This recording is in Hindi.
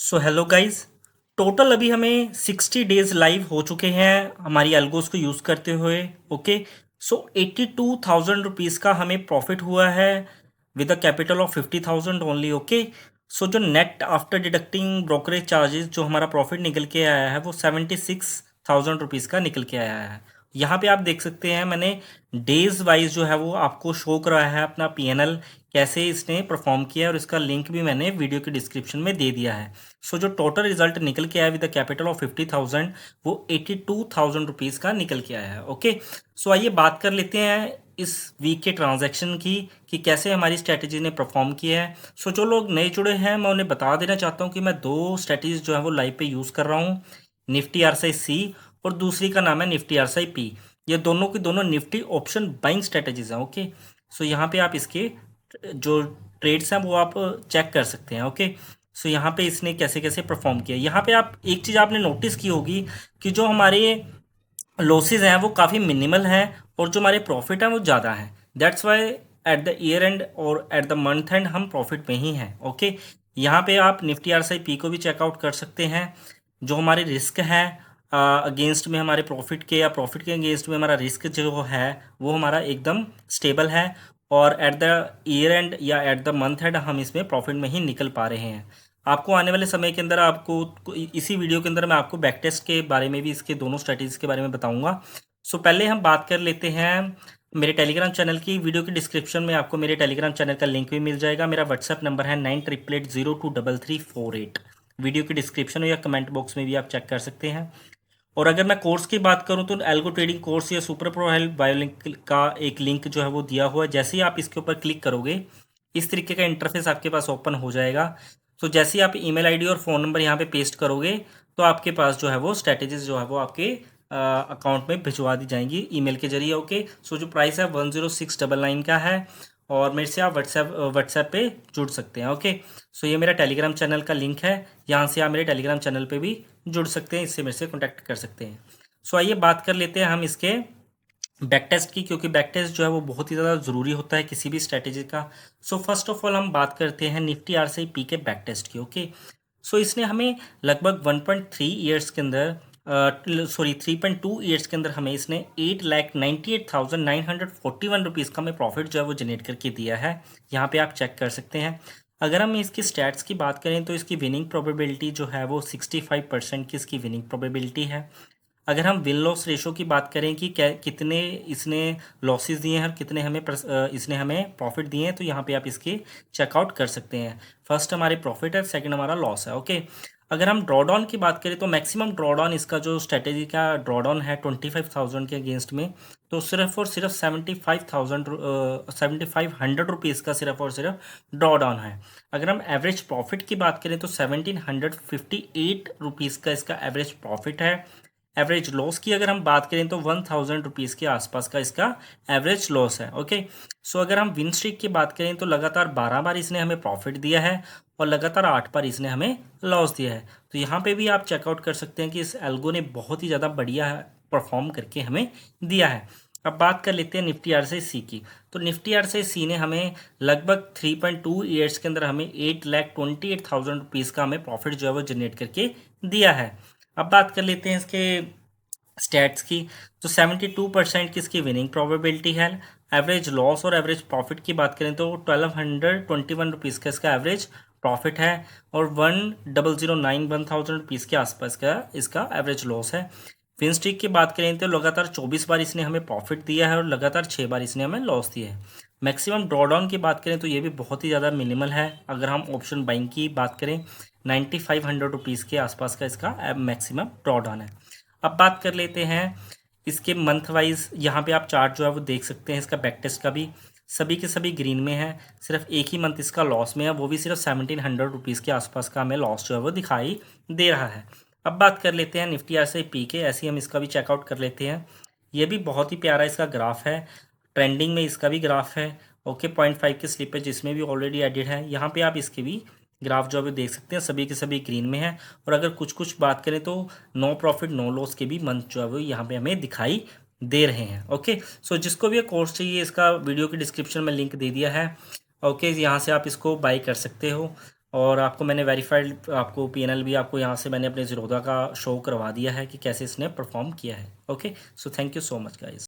So hello guys. टोटल अभी हमें 60 डेज लाइव हो चुके हैं हमारी एल्गोस को यूज़ करते हुए। ओके। सो 82,000 रुपीज़ का हमें प्रॉफिट हुआ है with a capital of 50,000 only. Okay. So जो net after deducting brokerage charges जो हमारा प्रॉफिट निकल के आया है वो 76,000 रुपीज़ का निकल के आया है। यहाँ पे आप देख सकते हैं मैंने डेज वाइज जो है वो आपको शो करा है अपना पीएनएल कैसे इसने परफॉर्म किया है, और इसका लिंक भी मैंने वीडियो के डिस्क्रिप्शन में दे दिया है। सो जो टोटल रिजल्ट निकल के आया विद द कैपिटल ऑफ 50,000 वो 82,000 रुपीज़ का निकल के आया है। ओके। सो आइए बात कर लेते हैं इस वीक के ट्रांजैक्शन की कि कैसे हमारी स्ट्रैटेजी ने परफॉर्म किया है। सो जो लोग नए जुड़े हैं मैं उन्हें बता देना चाहता हूँ कि मैं दो स्ट्रैटेजी जो है वो लाइव पे यूज़ कर रहा हूँ, निफ्टी आरएसआई सी और दूसरी का नाम है निफ्टी आरएसआई पी। ये दोनों की दोनों निफ्टी ऑप्शन बाइंग स्ट्रैटेजीज हैं। ओके। सो यहाँ पे आप इसके जो ट्रेड्स हैं वो आप चेक कर सकते हैं। ओके। सो यहाँ पे इसने कैसे कैसे परफॉर्म किया, यहाँ पे आप एक चीज़ आपने नोटिस की होगी कि जो हमारे लॉसेज हैं वो काफ़ी मिनिमल हैं और जो हमारे प्रॉफिट हैं वो ज़्यादा हैं। That's why at the year and और एट द मंथ एंड हम प्रॉफिट में ही हैं। ओके। यहाँ पे आप निफ्टी आरएसआई पी को भी चेकआउट कर सकते हैं। जो हमारे रिस्क हैं अगेंस्ट में हमारे प्रॉफिट के या प्रॉफिट के अगेंस्ट में हमारा रिस्क जो है वो हमारा एकदम स्टेबल है, और एट द ईयर एंड या एट द मंथ एंड हम इसमें प्रॉफिट में ही निकल पा रहे हैं। आपको आने वाले समय के अंदर आपको इसी वीडियो के अंदर मैं आपको बैक टेस्ट के बारे में भी इसके दोनों स्ट्रेटजीज के बारे में बताऊंगा। सो पहले हम बात कर लेते हैं मेरे टेलीग्राम चैनल की। वीडियो के डिस्क्रिप्शन में आपको मेरे टेलीग्राम चैनल का लिंक भी मिल जाएगा। मेरा व्हाट्सएप नंबर है 9880233348। वीडियो के डिस्क्रिप्शन या कमेंट बॉक्स में भी आप चेक कर सकते हैं। और अगर मैं कोर्स की बात करूं तो एल्गो ट्रेडिंग कोर्स या सुपर प्रो हेल्प बायोलिंक का एक लिंक जो है वो दिया हुआ है। जैसे ही आप इसके ऊपर क्लिक करोगे इस तरीके का इंटरफेस आपके पास ओपन हो जाएगा। तो जैसे ही आप ईमेल आईडी और फ़ोन नंबर यहाँ पे पेस्ट करोगे तो आपके पास जो है वो स्ट्रैटेजीज जो है वो आपके अकाउंट में भिजवा दी जाएंगी ईमेल के जरिए। ओके। सो जो प्राइस है 10699 का है, और मेरे से आप व्हाट्सएप पे जुड़ सकते हैं। ओके। सो ये मेरा टेलीग्राम चैनल का लिंक है, यहाँ से आप मेरे टेलीग्राम चैनल पे भी जुड़ सकते हैं, इससे मेरे से कॉन्टैक्ट कर सकते हैं। सो आइए बात कर लेते हैं हम इसके बैक टेस्ट की, क्योंकि बैक टेस्ट जो है वो बहुत ही ज़्यादा ज़रूरी होता है किसी भी स्ट्रैटेजी का। सो फर्स्ट ऑफ ऑल हम बात करते हैं निफ्टी आरएसआई पी के बैक टेस्ट की। ओके। सो इसने हमें लगभग 1.3 ईयर्स के अंदर 3.2 ईयर्स के अंदर हमें इसने 8,98,941 रुपीज़ का हमें प्रॉफिट जो है वो जनरेट करके दिया है। यहाँ पे आप चेक कर सकते हैं। अगर हम इसकी स्टैट्स की बात करें तो इसकी विनिंग प्रोबेबिलिटी जो है वो 65% की इसकी विनिंग प्रोबेबिलिटी है। अगर हम विन लॉस रेशो की बात करें कि क्या कितने इसने लॉसेस दिए हैं और कितने इसने हमें प्रॉफिट दिए हैं, तो यहाँ पे आप इसके चेकआउट कर सकते हैं। फर्स्ट हमारे प्रॉफिट है, सेकंड हमारा लॉस है। ओके। अगर हम ड्रॉडाउन की बात करें तो मैक्सिमम ड्रॉडाउन इसका जो स्ट्रेटेजी का ड्रॉडाउन है 25,000 के अगेंस्ट में, तो सिर्फ और सिर्फ 7,500 रुपीज़ का सिर्फ और सिर्फ ड्रॉडाउन है। अगर हम एवरेज प्रॉफिट की बात करें तो 1,758 रुपीज़ का इसका एवरेज प्रॉफिट है। एवरेज लॉस की अगर हम बात करें तो 1,000 रुपीज़ के आसपास का इसका एवरेज लॉस है। ओके। सो अगर हम विन स्ट्रीक की बात करें तो लगातार 12 बार इसने हमें प्रॉफिट दिया है और लगातार 8 बार इसने हमें लॉस दिया है। तो यहाँ पे भी आप चेकआउट कर सकते हैं कि इस एल्गो ने बहुत ही ज़्यादा बढ़िया परफॉर्म करके हमें दिया है। अब बात कर लेते हैं निफ्टी आरएसआई सी की। तो निफ्टी आरएसआई सी ने हमें लगभग 3.2 ईयर्स के अंदर हमें 8,28,000 रुपीज़ का हमें प्रॉफिट जो है वो जनरेट करके दिया है। अब बात कर लेते हैं इसके स्टैट्स की। तो 72% की इसकी विनिंग प्रोबेबिलिटी है। एवरेज लॉस और एवरेज प्रॉफिट की बात करें तो 1,221 रुपीज़ का इसका एवरेज प्रॉफिट है, और 1,009 के आसपास का इसका एवरेज लॉस है। विन स्ट्रीक की बात करें तो लगातार 24 बार इसने हमें प्रॉफिट दिया है और लगातार 6 बार इसने हमें लॉस दिया है। मैक्सिमम ड्रॉडाउन की बात करें तो ये भी बहुत ही ज़्यादा मिनिमल है। अगर हम ऑप्शन बाइंग की बात करें 9,500 रुपीज़ के आसपास का इसका मैक्सिमम ड्रॉडाउन है। अब बात कर लेते हैं इसके मंथ वाइज। यहाँ पे आप चार्ट जो है वो देख सकते हैं इसका बैक टेस्ट का भी, सभी के सभी ग्रीन में है। सिर्फ एक ही मंथ इसका लॉस में है, वो भी सिर्फ 1,700 रुपीज़ के आसपास का हमें लॉस जो है वो दिखाई दे रहा है। अब बात कर लेते हैं निफ्टी आरएसआई पी के, ऐसे ही हम इसका भी चेकआउट कर लेते हैं। ये भी बहुत ही प्यारा इसका ग्राफ है, ट्रेंडिंग में इसका भी ग्राफ है। ओके। 0.5 के स्लिपेज इसमें भी ऑलरेडी एडिड है। यहाँ पे आप इसके भी ग्राफ जो अभी देख सकते हैं, सभी के सभी ग्रीन में है। और अगर कुछ कुछ बात करें तो नो प्रॉफिट नो लॉस के भी मंथ जो है वो यहाँ पे हमें दिखाई दे रहे हैं। ओके। सो जिसको भी ये कोर्स चाहिए इसका वीडियो के डिस्क्रिप्शन में लिंक दे दिया है। ओके। यहाँ से आप इसको बाई कर सकते हो। और आपको मैंने वेरीफाइड आपको पीएनएल भी आपको यहाँ से मैंने अपने ज़ीरोधा का शो करवा दिया है कि कैसे इसने परफॉर्म किया है। Okay, so thank you so much guys.